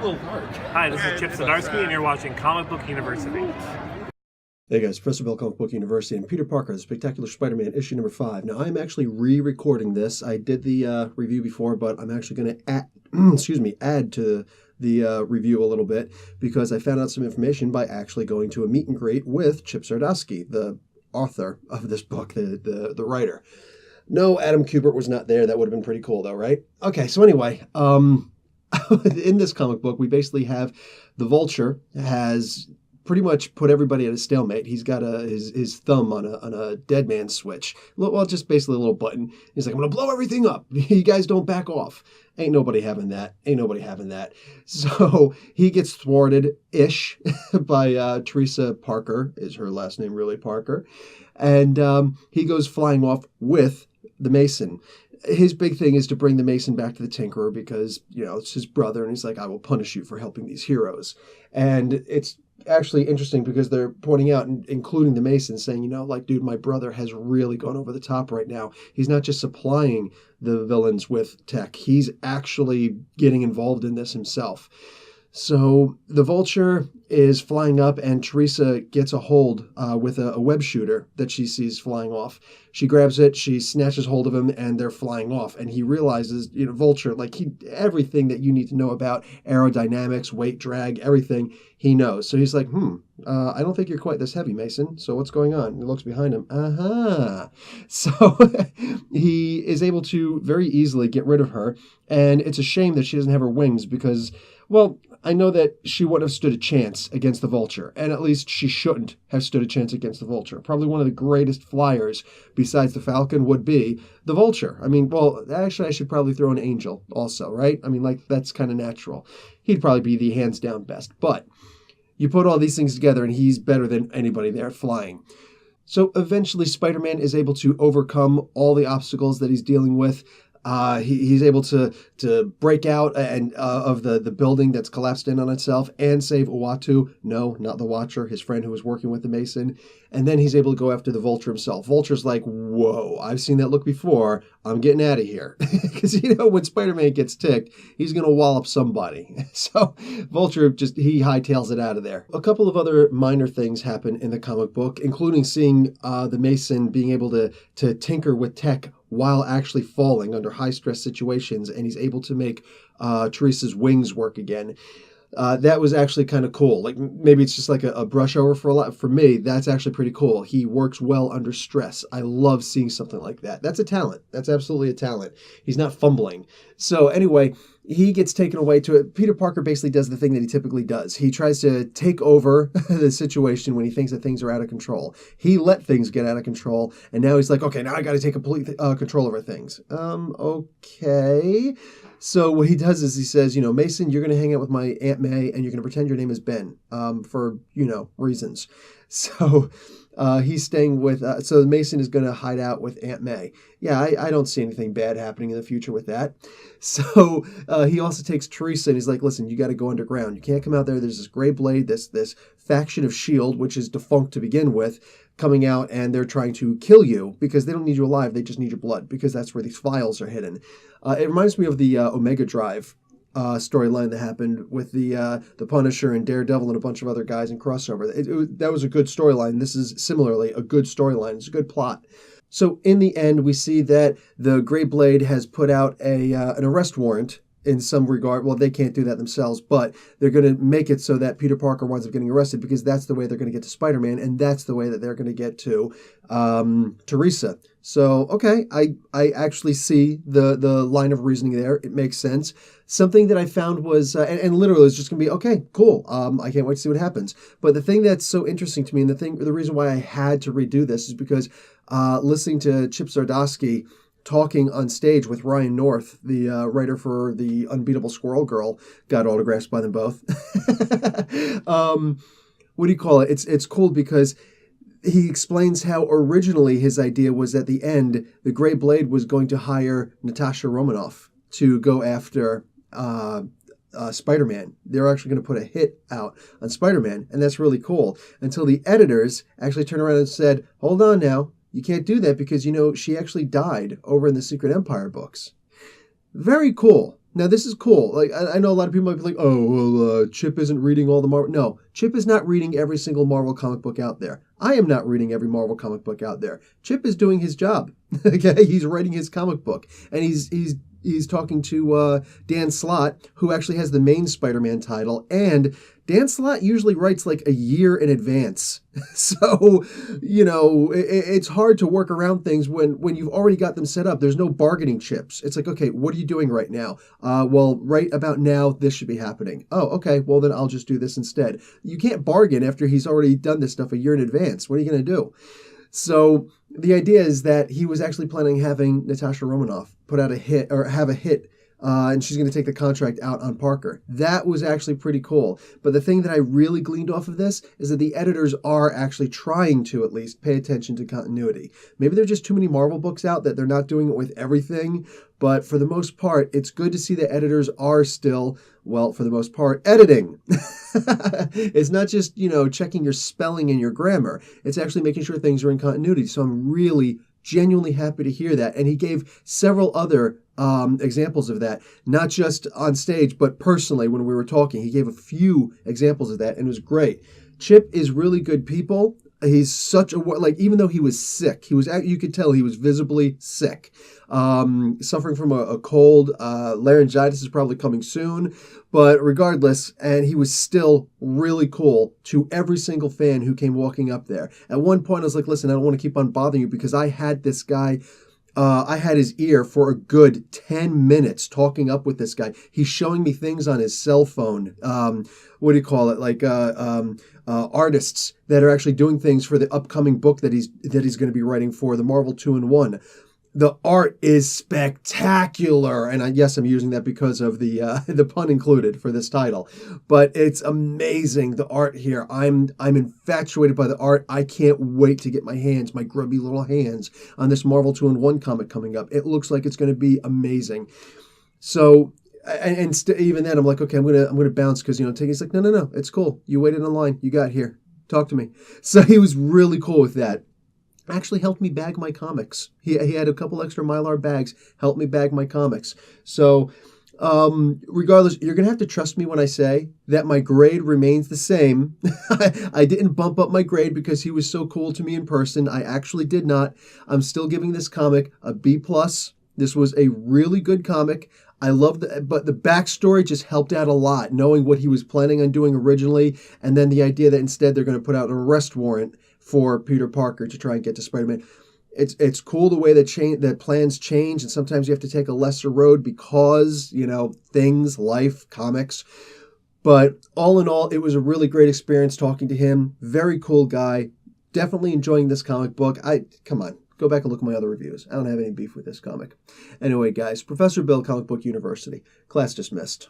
little dark. Hi, this is Chip Zdarsky, and you're watching Comic Book University. Hey guys, Professor Bill, Comic Book University, and Peter Parker, The Spectacular Spider-Man, issue number 5. Now, I'm actually re-recording this. I did the review before, but I'm actually going to add to the review a little bit because I found out some information by actually going to a meet and greet with Chip Zdarsky, the author of this book, the writer. No, Adam Kubert was not there. That would have been pretty cool, though, right? Okay, so anyway, in this comic book, we basically have the Vulture has pretty much put everybody at a stalemate. He's got his thumb on a dead man's switch. Well, just basically a little button. He's like, I'm going to blow everything up. You guys don't back off. Ain't nobody having that. Ain't nobody having that. So he gets thwarted-ish by Teresa Parker, is her last name really, Parker. And he goes flying off with the Mason. His big thing is to bring the Mason back to the Tinkerer because, you know, it's his brother, and he's like, I will punish you for helping these heroes. And it's actually interesting because they're pointing out, including the Mason, saying, you know, like, dude, my brother has really gone over the top right now. He's not just supplying the villains with tech. He's actually getting involved in this himself. So the Vulture is flying up, and Teresa gets a hold with a web shooter that she sees flying off. She grabs it, she snatches hold of him, and they're flying off. And he realizes, you know, Vulture, like everything that you need to know about aerodynamics, weight, drag, everything, he knows. So he's like, I don't think you're quite this heavy, Mason. So what's going on? He looks behind him. So he is able to very easily get rid of her. And it's a shame that she doesn't have her wings because, well, I know that she wouldn't have stood a chance against the Vulture, and at least she shouldn't have stood a chance against the Vulture. Probably one of the greatest flyers besides the Falcon would be the Vulture. I mean, well, actually, I should probably throw an Angel also, right? I mean, like, that's kind of natural. He'd probably be the hands-down best, but you put all these things together, and he's better than anybody there flying. So eventually, Spider-Man is able to overcome all the obstacles that he's dealing with. He's able to break out and of the building that's collapsed in on itself and save Uatu. No, not the Watcher, his friend who was working with the Mason. And then he's able to go after the Vulture himself. Vulture's like, whoa, I've seen that look before. I'm getting out of here. Because, you know, when Spider-Man gets ticked, he's going to wallop somebody. So Vulture he hightails it out of there. A couple of other minor things happen in the comic book, including seeing the Mason being able to tinker with tech while actually falling under high-stress situations, and he's able to make Teresa's wings work again. That was actually kind of cool. Like, maybe it's just like a brush over for a lot. For me, that's actually pretty cool. He works well under stress. I love seeing something like that. That's a talent. That's absolutely a talent. He's not fumbling. So anyway, he gets taken away to it. Peter Parker basically does the thing that he typically does. He tries to take over the situation when he thinks that things are out of control. He let things get out of control, and now he's like, okay, now I got to take complete control over things. Okay. So what he does is he says, you know, Mason, you're going to hang out with my Aunt May, and you're going to pretend your name is Ben for, you know, reasons. So he's staying with, so Mason is going to hide out with Aunt May. Yeah, I don't see anything bad happening in the future with that. So he also takes Teresa, and he's like, listen, you got to go underground. You can't come out there. There's this Gray Blade, this faction of S.H.I.E.L.D., which is defunct to begin with, coming out, and they're trying to kill you because they don't need you alive. They just need your blood because that's where these files are hidden. It reminds me of the Omega Drive storyline that happened with the Punisher and Daredevil and a bunch of other guys in crossover. That was a good storyline. This is similarly a good storyline. It's a good plot. So in the end, we see that the Gray Blade has put out an arrest warrant in some regard. Well, they can't do that themselves, but they're going to make it so that Peter Parker winds up getting arrested because that's the way they're going to get to Spider-Man, and that's the way that they're going to get to Teresa. So, okay, I actually see the line of reasoning there. It makes sense. Something that I found was, and literally it's just going to be, okay, cool. I can't wait to see what happens. But the thing that's so interesting to me, and the reason why I had to redo this is because listening to Chip Zdarsky talking on stage with Ryan North, the writer for The Unbeatable Squirrel Girl, got autographs by them both. What do you call it? It's cool because he explains how originally his idea was at the end, the Gray Blade was going to hire Natasha Romanoff to go after Spider-Man. They're actually going to put a hit out on Spider-Man, and that's really cool. Until the editors actually turned around and said, hold on now, you can't do that because, you know, she actually died over in the Secret Empire books. Very cool. Now, this is cool. Like, I know a lot of people might be like, oh, well, Chip isn't reading all the Marvel. No, Chip is not reading every single Marvel comic book out there. I am not reading every Marvel comic book out there. Chip is doing his job. Okay, he's writing his comic book, and he's talking to Dan Slott, who actually has the main Spider-Man title, and Dan Slott usually writes like a year in advance. So, it's hard to work around things when you've already got them set up. There's no bargaining chips. It's like, okay, what are you doing right now? Well, right about now, this should be happening. Oh, okay, well then I'll just do this instead. You can't bargain after he's already done this stuff a year in advance. What are you going to do? So the idea is that he was actually planning having Natasha Romanoff put out a hit or have a hit, and she's going to take the contract out on Parker. That was actually pretty cool. But the thing that I really gleaned off of this is that the editors are actually trying to at least pay attention to continuity. Maybe there are just too many Marvel books out that they're not doing it with everything. But for the most part, it's good to see that editors are still, well, for the most part, editing. It's not just, checking your spelling and your grammar. It's actually making sure things are in continuity. So I'm really genuinely happy to hear that. And he gave several other examples of that, not just on stage, but personally when we were talking. He gave a few examples of that, and it was great. Chip is really good people. He's such a, even though he was sick, you could tell he was visibly sick, suffering from a cold. Laryngitis is probably coming soon, but regardless, and he was still really cool to every single fan who came walking up there. At one point, I was like, listen, I don't want to keep on bothering you because I had this guy. I had his ear for a good 10 minutes talking up with this guy. He's showing me things on his cell phone. What do you call it? Like artists that are actually doing things for the upcoming book that he's going to be writing for the Marvel 2-in-1. The art is spectacular, and yes, I'm using that because of the pun included for this title. But it's amazing, the art here. I'm infatuated by the art. I can't wait to get my grubby little hands on this Marvel 2-in-1 comic coming up. It looks like it's going to be amazing. So, even then, I'm like, okay, I'm gonna bounce because he's like, no, it's cool. You waited in line. You got here. Talk to me. So he was really cool with that. Actually helped me bag my comics. He had a couple extra Mylar bags, helped me bag my comics. So regardless, you're going to have to trust me when I say that my grade remains the same. I didn't bump up my grade because he was so cool to me in person. I actually did not. I'm still giving this comic a B+. This was a really good comic. I love but the backstory just helped out a lot, knowing what he was planning on doing originally, and then the idea that instead they're going to put out an arrest warrant for Peter Parker to try and get to Spider-Man. It's cool the way that plans change, and sometimes you have to take a lesser road because, things, life, comics. But all in all, it was a really great experience talking to him. Very cool guy. Definitely enjoying this comic book. Come on. Go back and look at my other reviews. I don't have any beef with this comic. Anyway, guys, Professor Bill, Comic Book University. Class dismissed.